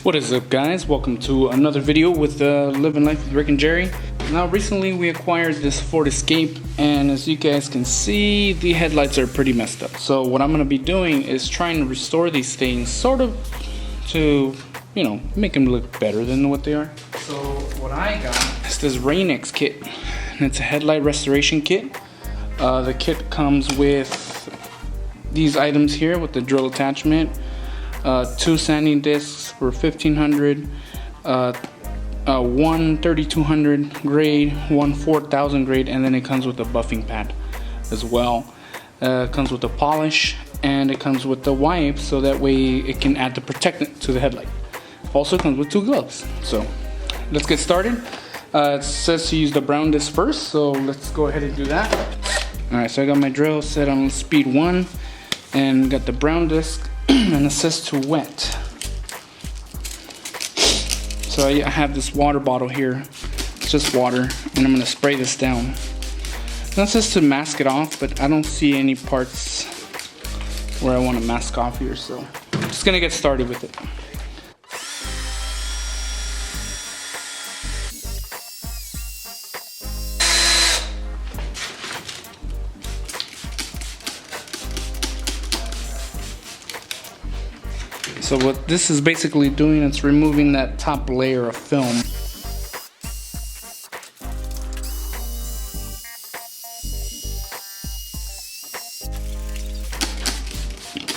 What is up, guys? Welcome to another video with Livin Life with Rick and Jerre. Now recently we acquired this Ford Escape, and as you guys can see, the headlights are pretty messed up. So what I'm going to be doing is trying to restore these things sort of to, you know, make them look better than what they are. So what I got is this X kit, and it's a headlight restoration kit. The kit comes with these items here with the drill attachment. 2 sanding discs for $1,500, one 3200 grade, one 4000 grade, and then it comes with a buffing pad as well. It comes with a polish, and it comes with the wipe, so that way it can add the protectant to the headlight. Also comes with 2 gloves. So let's get started. It says to use the brown disc first, so let's go ahead and do that. Alright, so I got my drill set on speed 1 and got the brown disc. And it says to wet. So I have this water bottle here. It's just water, and I'm going to spray this down. That says to mask it off, but I don't see any parts where I want to mask off here, so I'm just going to get started with it. So what this is basically doing, it's removing that top layer of film.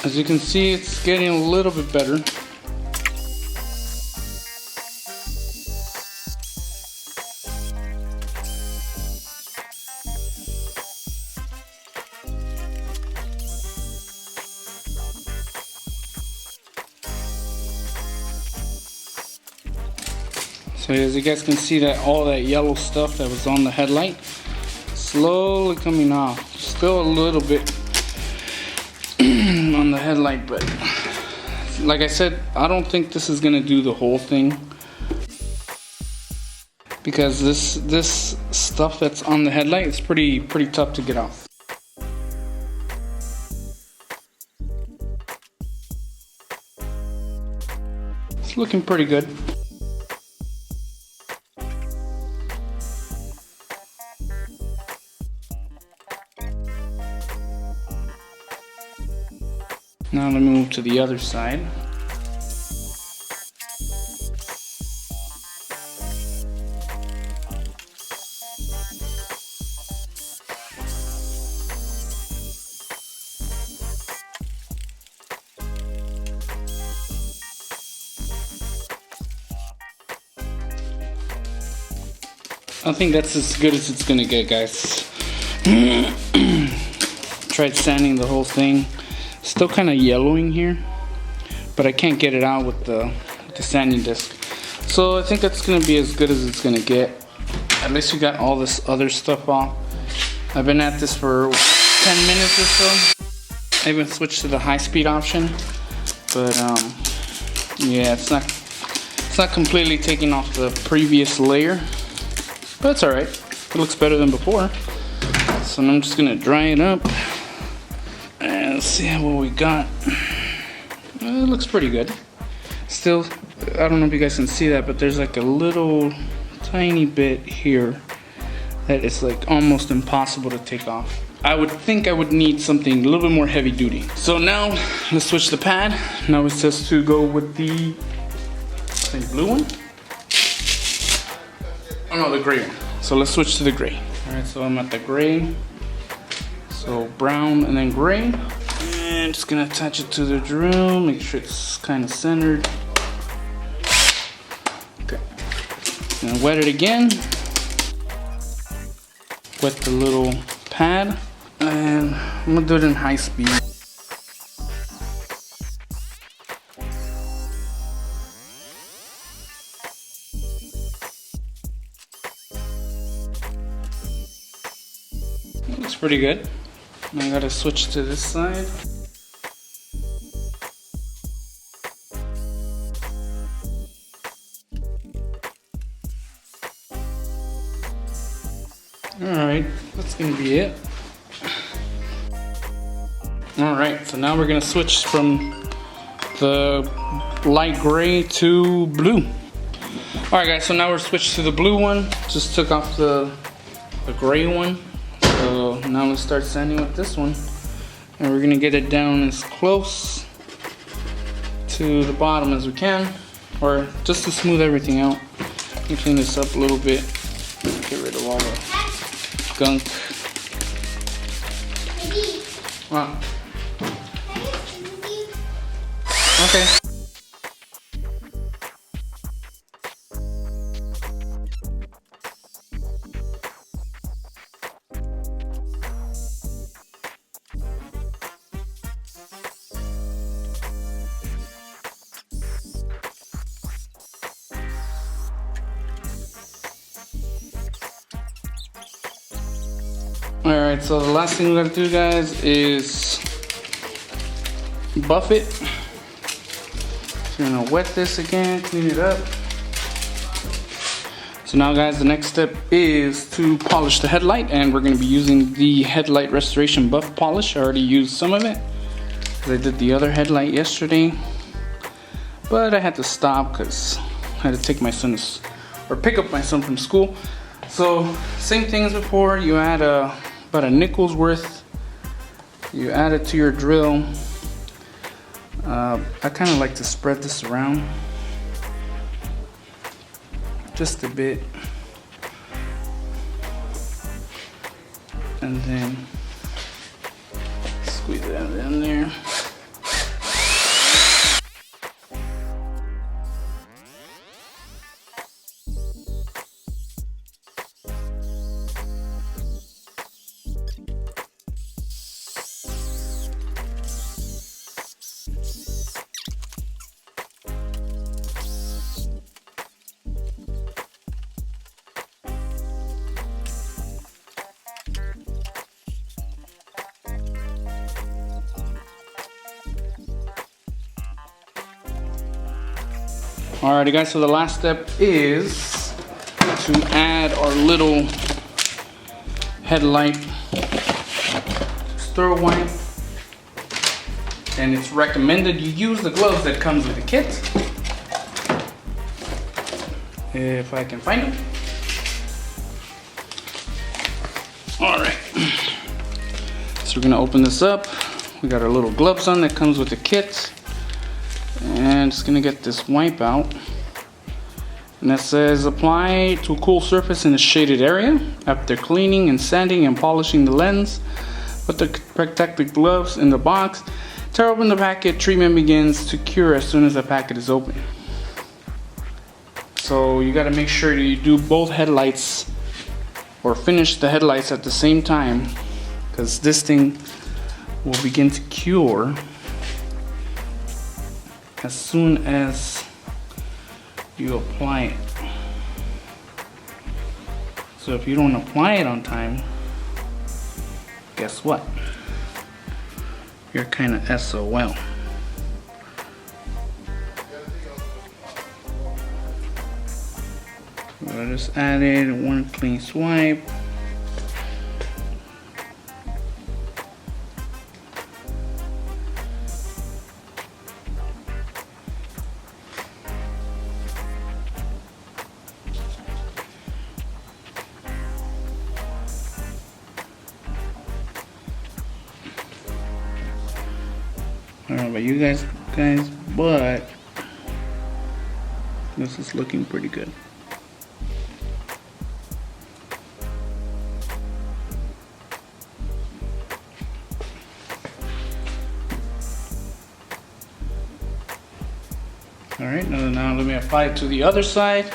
As you can see, it's getting a little bit better. So as you guys can see, that all that yellow stuff that was on the headlight slowly coming off. Still a little bit on the headlight, but like I said, I don't think this is gonna do the whole thing, because this stuff that's on the headlight is pretty tough to get off. It's looking pretty good. Now let me move to the other side. I think that's as good as it's gonna get, guys. Tried sanding the whole thing. Still kind of yellowing here, but I can't get it out with the sanding disc. So I think that's gonna be as good as it's gonna get. At least we got all this other stuff off. I've been at this for 10 minutes or so. I even switched to the high-speed option, but yeah, it's not completely taking off the previous layer, but it's all right. It looks better than before. So I'm just gonna dry it up. And let's see what we got. It looks pretty good. Still, I don't know if you guys can see that, but there's like a little tiny bit here that is like almost impossible to take off. I would think I would need something a little bit more heavy duty. So now let's switch the pad. Now it says to go with the, I think, blue one. Oh no, the gray one. So let's switch to the gray. All right, so I'm at the gray. So brown and then gray, and just gonna attach it to the drill, make sure it's kind of centered. Okay, gonna wet it again, wet the little pad, and I'm gonna do it in high speed. It looks pretty good. I gotta switch to this side. Alright, that's gonna be it. Alright, so now we're gonna switch from the light gray to blue. Alright guys, so now we're switched to the blue one. Just took off the gray one. So now let's start sanding with this one. And we're gonna get it down as close to the bottom as we can, or just to smooth everything out. Let me clean this up a little bit, get rid of all the gunk. What? Okay. Alright, so the last thing we gotta do, guys, is buff it. So we're gonna wet this again, clean it up. So now guys, the next step is to polish the headlight, and we're gonna be using the Headlight Restoration Buff Polish. I already used some of it, because I did the other headlight yesterday. But I had to stop because I had to take my son, or pick up my son from school. So same thing as before, you add about a nickel's worth. You add it to your drill. I kind of like to spread this around just a bit, and then squeeze that in there. Alrighty guys, so the last step is to add our little headlight stir wipe, and it's recommended you use the gloves that comes with the kit, if I can find them. Alright, so we're gonna open this up. We got our little gloves on that comes with the kit. And just gonna get this wipe out, and that says apply to a cool surface in a shaded area after cleaning and sanding and polishing the lens. Put the protective gloves in the box, tear open the packet. Treatment begins to cure as soon as the packet is open. So you got to make sure that you do both headlights, or finish the headlights at the same time, because this thing will begin to cure as soon as you apply it. So if you don't apply it on time, guess what? You're kind of SOL. I just added one clean swipe. I don't know about you guys, but this is looking pretty good. Alright, now let me apply it to the other side.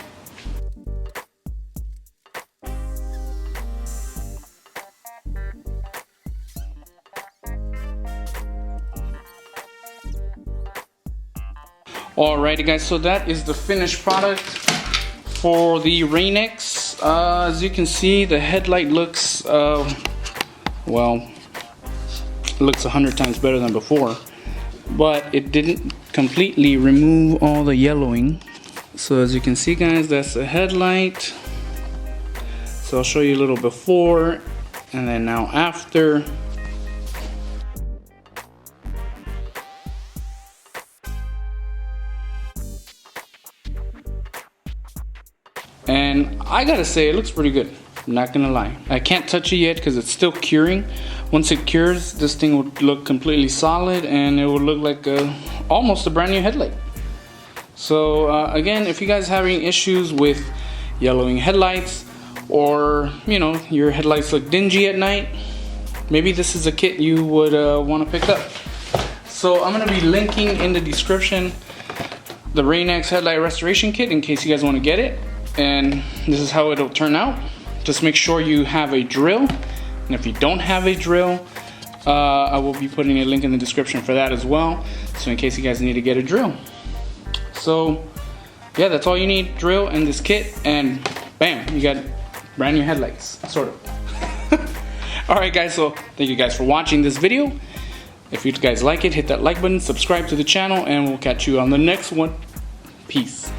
Alrighty guys, so that is the finished product for the Rain-X. As you can see, the headlight looks, well, it looks 100 times better than before. But it didn't completely remove all the yellowing. So as you can see guys, that's the headlight. So I'll show you a little before and then now after. And I gotta say, it looks pretty good. I'm not gonna lie. I can't touch it yet because it's still curing. Once it cures, this thing would look completely solid and it would look like almost a brand new headlight. So again, if you guys have any issues with yellowing headlights, or you know, your headlights look dingy at night, maybe this is a kit you would want to pick up. So I'm gonna be linking in the description the X Headlight Restoration Kit in case you guys want to get it. And this is how it'll turn out. Just make sure you have a drill, and if you don't have a drill, I will be putting a link in the description for that as well, so in case you guys need to get a drill. So yeah, that's all you need, drill and this kit, and bam, you got brand new headlights, sort of. Alright guys, so thank you guys for watching this video. If you guys like it, hit that like button, subscribe to the channel, and we'll catch you on the next one. Peace.